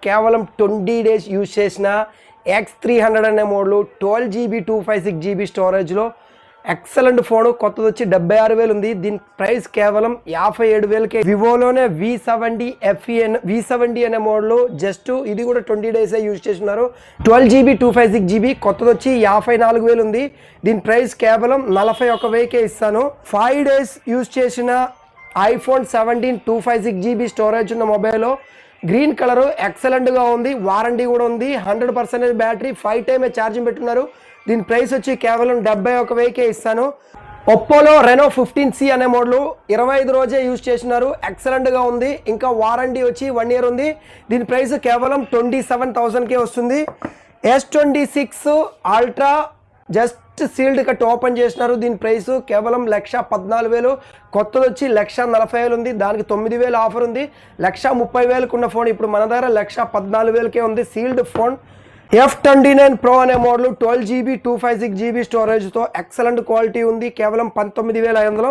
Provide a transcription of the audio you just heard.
కేవలం 20 days use చేసిన X300 అనే మోడల్ 12GB 256GB స్టోరేజ్లో ఎక్సలెంట్ ఫోన్. కొత్తది వచ్చి 76,000 ఉంది. దీని ప్రైస్ కేవలం 57,000కే. వివోలోనే V70 అనే మోడల్ జస్ట్ ఇది కూడా 20 డేసే యూజ్ చేస్తున్నారు. 12GB 256GB కొత్తది వచ్చి 54,000 ఉంది. దీని ప్రైస్ కేవలం 41,000కే ఇస్తాను. 5 డేస్ యూజ్ చేసిన iPhone 17 256GB స్టోరేజ్ ఉన్న మొబైల్ గ్రీన్ కలర్ ఎక్సలెంట్గా ఉంది. వారంటీ కూడా ఉంది. 100% బ్యాటరీ 5 టైమే ఛార్జింగ్ పెట్టున్నారు. దీని ప్రైస్ వచ్చి కేవలం 71,000కే ఇస్తాను. ఒప్పోలో రెనో 15C అనే మోడల్ 25 రోజే యూజ్ చేస్తున్నారు. ఎక్సలెంట్గా ఉంది. ఇంకా వారంటీ వచ్చి 1 year ఉంది. దీని ప్రైస్ కేవలం 27,000కే వస్తుంది. S26 ultra just sealed cut open చేసినారు. దీని ప్రైస్ కేవలం 1,14,000. కొత్తది వచ్చి 1,40,000 ఉంది. దానికి 9,000 ఆఫర్ ఉంది. 1,30,000కు ఉన్న ఫోన్ ఇప్పుడు మన దగ్గర 1,14,000కే ఉంది. Sealed phone. F29 Pro అనే మోడల్ 12GB 256GB స్టోరేజ్తో ఎక్సలెంట్ క్వాలిటీ ఉంది. కేవలం 19,500.